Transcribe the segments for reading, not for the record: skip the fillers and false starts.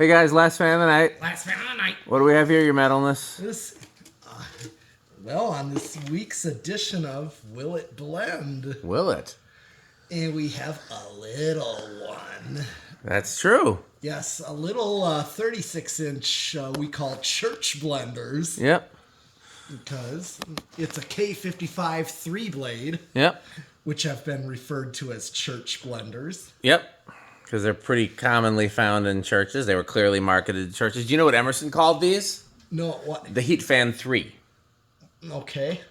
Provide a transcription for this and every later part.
Hey guys, last fan of the night. Last fan of the night. What do we have here, your metalness? This, well, on this week's edition of Will It Blend? Will it? And we have a little one. That's true. Yes, a little 36-inch we call church blenders. Yep. Because it's a K55 3-blade. Yep. Which have been referred to as church blenders. Yep. Because they're pretty commonly found in churches. They were clearly marketed to churches. Do you know what Emerson called these? No, what? The Heat Fan 3. Okay.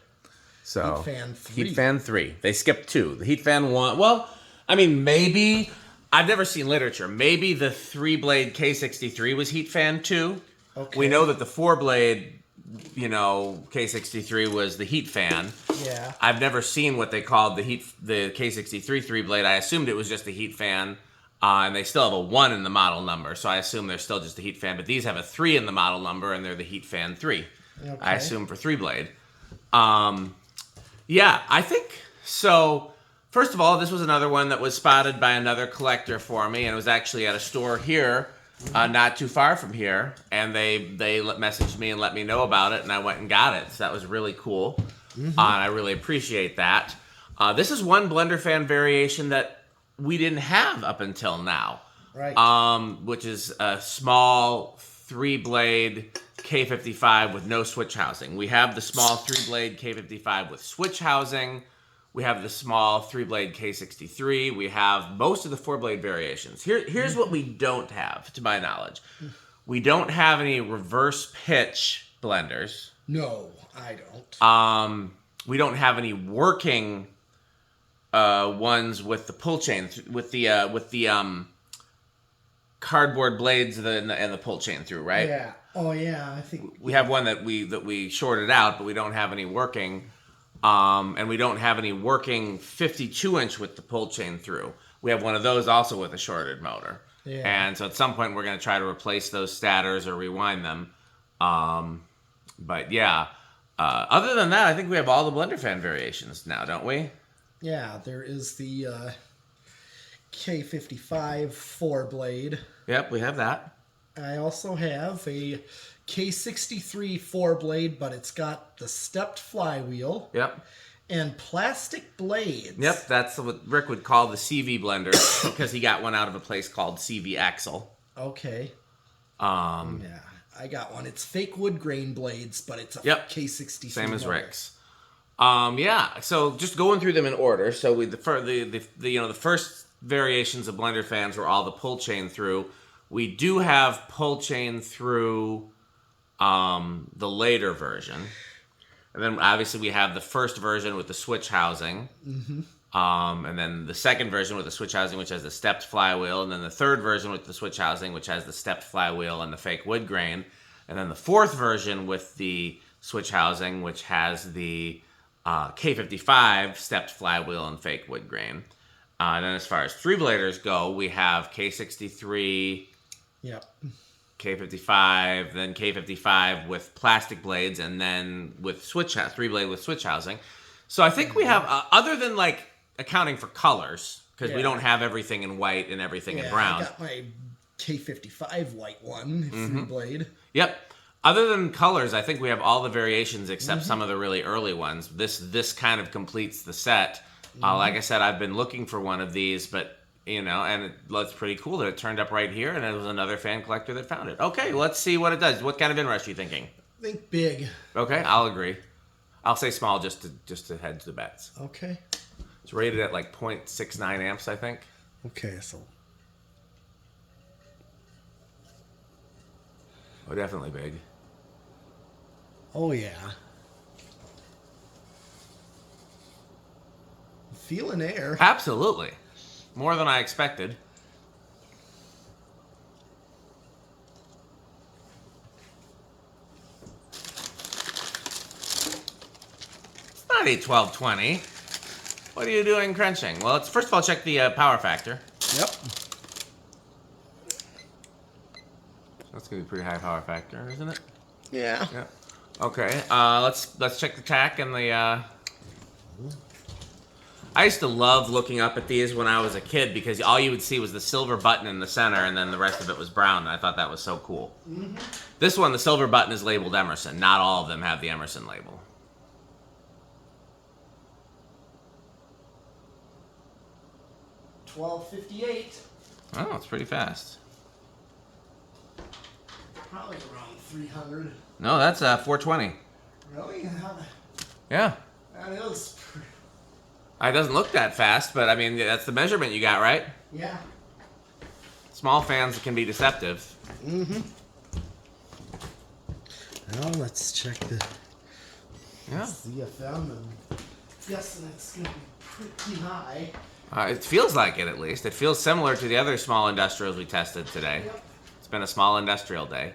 So, Heat Fan 3. Heat Fan 3. They skipped 2. The Heat Fan 1. Well, I mean, maybe. I've never seen literature. Maybe the 3-blade K63 was Heat Fan 2. Okay. We know that the 4-blade, K63 was the Heat Fan. Yeah. I've never seen what they called the K63 3-blade. I assumed it was just the Heat Fan. And they still have a 1 in the model number, so I assume they're still just a Heat Fan. But these have a 3 in the model number, and they're the Heat Fan 3. Okay. I assume for 3-blade. Yeah, I think so. First of all, this was another one that was spotted by another collector for me, and it was actually at a store here, not too far from here. And they messaged me and let me know about it, and I went and got it. So that was really cool, and I really appreciate that. This is one Blenderfan variation that we didn't have up until now, right? Which is a small 3-blade K55 with no switch housing. We have the small 3-blade K55 with switch housing. We have the small 3-blade K63. We have most of the 4-blade variations. Here's what we don't have, to my knowledge. We don't have any reverse pitch blenders. No, I don't. We don't have any working ones with the pull chain, with the cardboard blades and the pull chain through, right? Yeah. Oh yeah, I think we have one that we shorted out, but we don't have any working, and we don't have any working 52-inch with the pull chain through. We have one of those also with a shorted motor. Yeah. And so at some point we're going to try to replace those stators or rewind them. But yeah, other than that, I think we have all the Blenderfan variations now, don't we? Yeah, there is the K55 4-blade. Yep, we have that. I also have a K63 4-blade, but it's got the stepped flywheel. Yep. And plastic blades. Yep, that's what Rick would call the CV blender because he got one out of a place called CV Axle. Okay. Yeah, I got one. It's fake wood grain blades, but it's a K63. Same as motor. Rick's. Yeah, so just going through them in order. So the first variations of Blenderfans were all the pull chain through. We do have pull chain through the later version. And then obviously we have the first version with the switch housing. And then the second version with the switch housing, which has the stepped flywheel. And then the third version with the switch housing, which has the stepped flywheel and the fake wood grain. And then the fourth version with the switch housing, which has the K55 stepped flywheel and fake wood grain. And then as far as 3-bladers go, we have K63, Yep. K55, then K55 with plastic blades, and then with 3-blade with switch housing. So I think we have, other than like accounting for colors, because we don't have everything in white and everything in brown. I got my K55 white one, 3-blade. Yep. Other than colors, I think we have all the variations except some of the really early ones. This kind of completes the set. Like I said, I've been looking for one of these, but and it looks pretty cool that it turned up right here, and it was another fan collector that found it. Okay, let's see what it does. What kind of inrush are you thinking? I think big. Okay, I'll agree. I'll say small just to hedge the bets. Okay. It's rated at like 0.69 amps, I think. Okay, so. Oh, definitely big. Oh yeah. Feeling air. Absolutely. More than I expected. It's not a 1220. What are you doing crunching? Well, let's first of all check the power factor. Yep. That's gonna be pretty high power factor, isn't it? Yeah. Yeah. Okay. Let's check the tack and the I used to love looking up at these when I was a kid because all you would see was the silver button in the center and then the rest of it was brown. And I thought that was so cool. Mm-hmm. This one, the silver button is labeled Emerson. Not all of them have the Emerson label. $12.58. Oh, it's pretty fast. Probably around 300. No, that's 420. Really? Yeah. That is. It doesn't look that fast, but I mean, that's the measurement you got, right? Yeah. Small fans can be deceptive. Mm-hmm. Well, let's check the ZFM. I'm guessing it's going to be pretty high. It feels like it, at least. It feels similar to the other small industrials we tested today. Yep. It's been a small industrial day.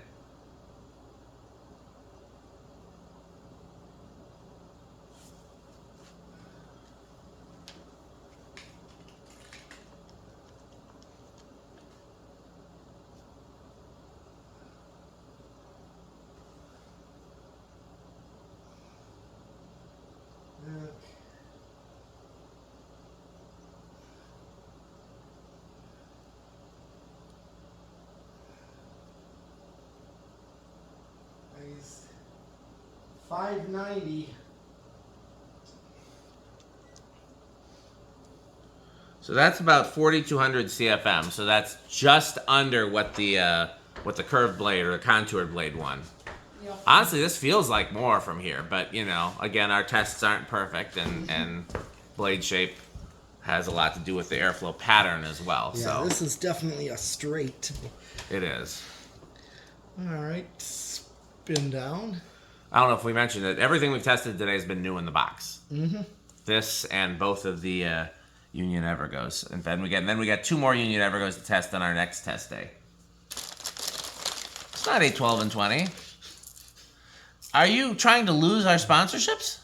Nice. 590. So that's about 4,200 CFM. So that's just under what the curved blade or the contoured blade won. Yep. Honestly, this feels like more from here, but you know, again, our tests aren't perfect, and blade shape has a lot to do with the airflow pattern as well. Yeah, so this is definitely a straight. it is. All right, spin down. I don't know if we mentioned it. Everything we've tested today has been new in the box. Mm-hmm. This and both of the Union Evergos, and then we got 2 more Union Evergos to test on our next test day. It's not 8, 12, and 20. Are you trying to lose our sponsorships?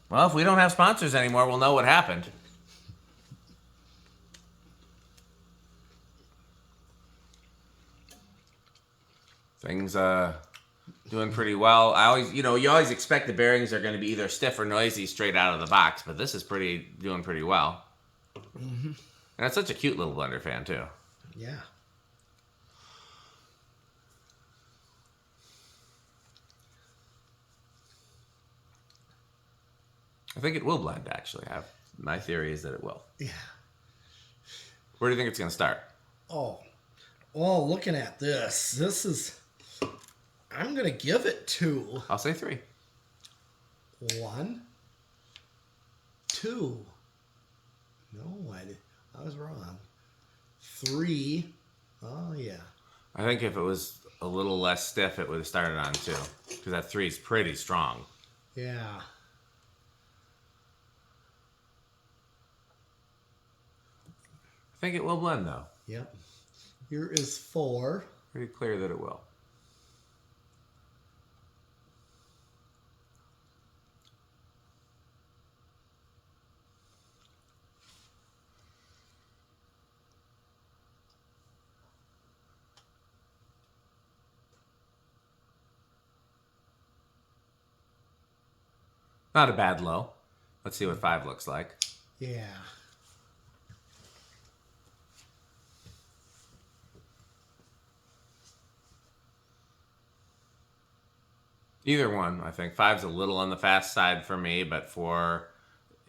Well, if we don't have sponsors anymore, we'll know what happened. Things doing pretty well. You always expect the bearings are going to be either stiff or noisy straight out of the box, but this is doing pretty well. Mm-hmm. And it's such a cute little blender fan too. Yeah. I think it will blend, actually. My theory is that it will. Yeah. Where do you think it's going to start? Oh, looking at this I'm going to give it 2. I'll say 3. 1, 2. No, I was wrong. 3. Oh, yeah. I think if it was a little less stiff, it would have started on 2. Because that 3 is pretty strong. Yeah. I think it will blend, though. Yep. Here is 4. Pretty clear that it will. Not a bad low. Let's see what 5 looks like. Yeah. Either one, I think. 5's a little on the fast side for me, but for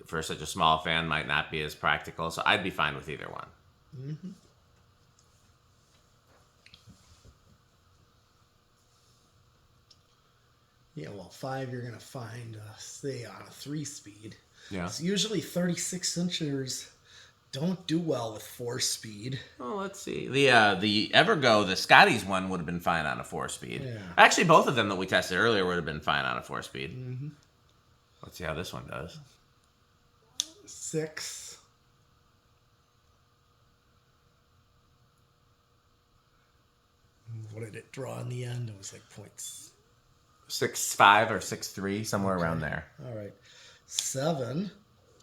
such a small fan might not be as practical. So I'd be fine with either one. Mm-hmm. Yeah, well, 5 you're going to find, say, on a 3-speed. Yeah. So usually 36 inchers don't do well with 4-speed. Well, let's see. The Evergo, the Scotty's one would have been fine on a 4-speed. Yeah. Actually, both of them that we tested earlier would have been fine on a 4-speed. Mm-hmm. Let's see how this one does. 6. What did it draw in the end? It was like points. 6.5 or 6.3, somewhere around there. All right. 7.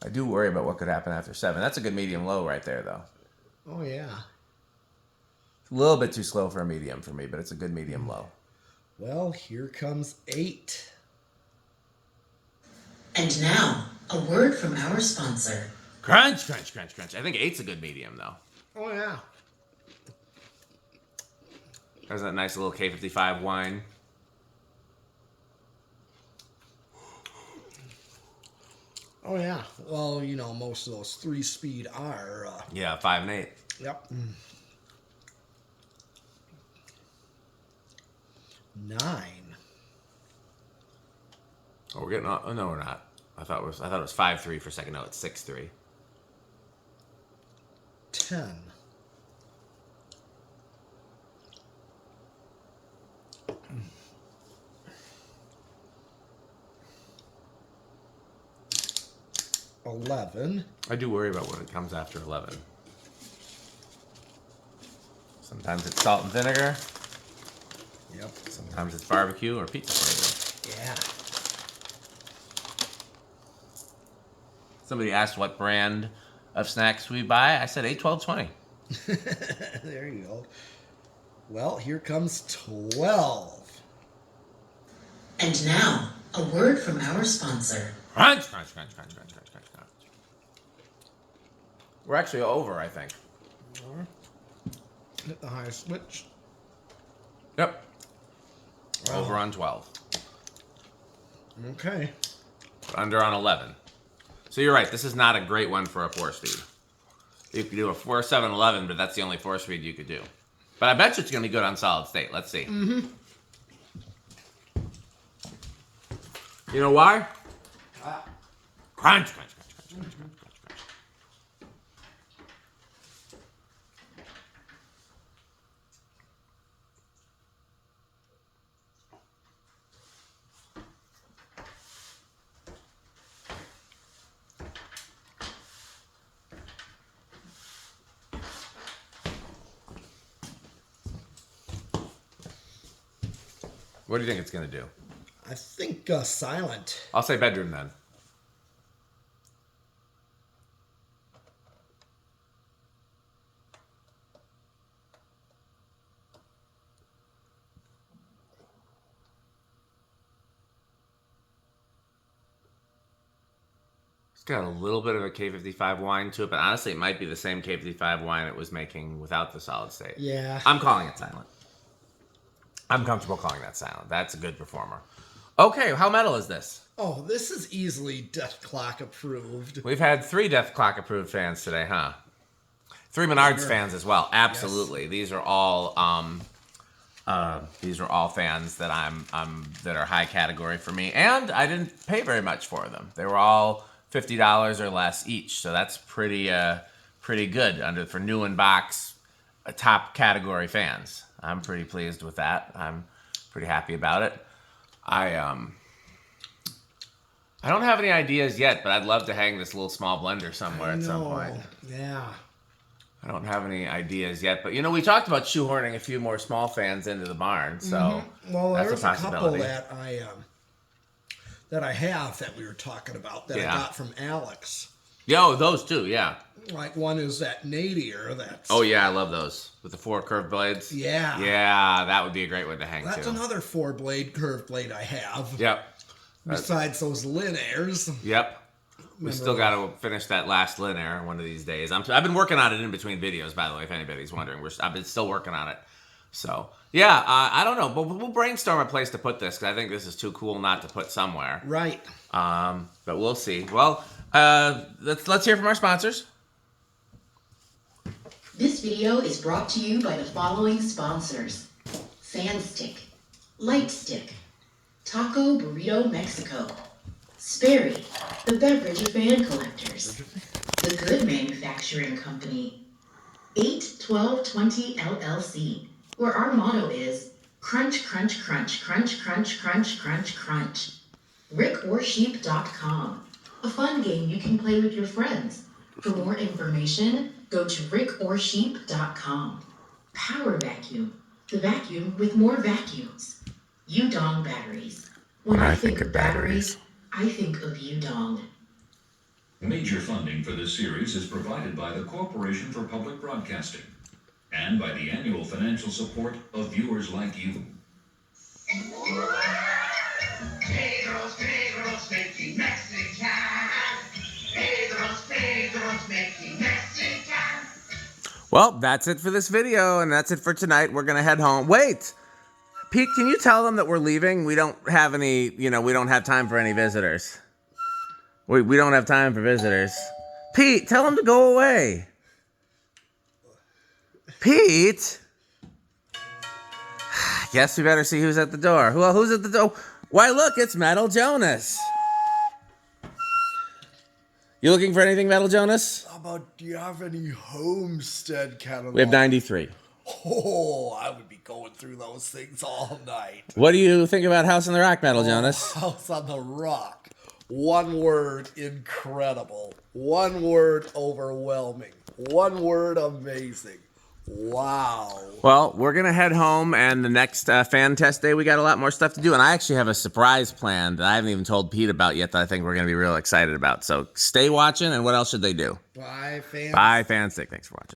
I do worry about what could happen after 7. That's a good medium low right there, though. Oh, yeah. It's a little bit too slow for a medium for me, but it's a good medium low. Well, here comes 8. And now, a word from our sponsor. Crunch, crunch, crunch, crunch. I think 8's a good medium, though. Oh, yeah. There's that nice little K55 wine. Oh, yeah. Well, you know, most of those 3-speed are... Yeah, 5 and 8. Yep. 9. Oh, we're getting... Oh, no, we're not. I thought it was 5-3 for a second. No, it's 6-3. 10. 11. I do worry about when it comes after 11. Sometimes it's salt and vinegar. Yep. Sometimes it's barbecue or pizza flavor. Yeah. Somebody asked what brand of snacks we buy. I said 8, 12, 20. There you go. Well, here comes 12. And now, a word from our sponsor. Crunch, crunch, crunch, crunch, crunch, crunch, crunch, crunch. We're actually over, I think. Hit the high switch. Yep. Wow. Over on 12. Okay. Under on 11. So you're right. This is not a great one for a 4-speed. You could do a 4-7-11, but that's the only 4-speed you could do. But I bet you it's going to be good on solid state. Let's see. Mm-hmm. You know why? Crunch, crunch, crunch, crunch, crunch, crunch, crunch, crunch. What do you think it's going to do? I think silent. I'll say bedroom then. It's got a little bit of a K55 wine to it, but honestly, it might be the same K55 wine it was making without the solid state. Yeah. I'm calling it silent. I'm comfortable calling that silent. That's a good performer. Okay, how metal is this? Oh, this is easily Death Clock approved. We've had 3 Death Clock approved fans today, huh? 3 Menards fans as well. Absolutely. Yes. These are all fans that that are high category for me, and I didn't pay very much for them. They were all $50 or less each, so that's pretty good for new in box top category fans. I'm pretty pleased with that. I'm pretty happy about it. I don't have any ideas yet, but I'd love to hang this little small blender somewhere at some point. Yeah. I don't have any ideas yet, but we talked about shoehorning a few more small fans into the barn, so well, that's there's a a couple possibility. that I have that we were talking about that I got from Alex. Yo, those too, yeah. Like one is that Nadir. That's Oh yeah, I love those with the 4 curved blades. Yeah. Yeah, that would be a great one to hang That's too. another 4-blade curved blade I have. Yep. Besides those Linears. Yep. We still got to finish that last linear one of these days. I've been working on it in between videos, by the way, if anybody's wondering. I've been still working on it. So, yeah, I don't know. But we'll brainstorm a place to put this, because I think this is too cool not to put somewhere. Right. But we'll see. Well, let's hear from our sponsors. This video is brought to you by the following sponsors. Sandstick, Lightstick, Taco Burrito Mexico, Sperry, the beverage of fan collectors, The Good Manufacturing Company, 81220 LLC, where our motto is crunch, crunch, crunch, crunch, crunch, crunch, crunch, crunch. RickOrSheep.com, a fun game you can play with your friends. For more information, go to RickOrSheep.com. Power Vacuum, the vacuum with more vacuums. Udong batteries. When I think of batteries, I think of Udong. Major funding for this series is provided by the Corporation for Public Broadcasting and by the annual financial support of viewers like you. Hey girls, making Mexican Well, that's it for this video, and that's it for tonight. We're going to head home. Wait! Pete, can you tell them that we're leaving? We don't have any, we don't have time for any visitors. We don't have time for visitors. Pete, tell them to go away. Pete? Guess we better see who's at the door. Who's at the door? Why, look, it's Metal Jonas. You looking for anything, Metal Jonas? How about, do you have any homestead catalog? We have 93. Oh, I would be going through those things all night. What do you think about House on the Rock, Metal Jonas? House on the Rock. One word, incredible. One word, overwhelming. One word, amazing. Wow. Well, we're going to head home, and the next fan test day, we got a lot more stuff to do. And I actually have a surprise plan that I haven't even told Pete about yet that I think we're going to be real excited about. So stay watching, and what else should they do? Bye, fans. Bye, Fanstick. Thanks for watching.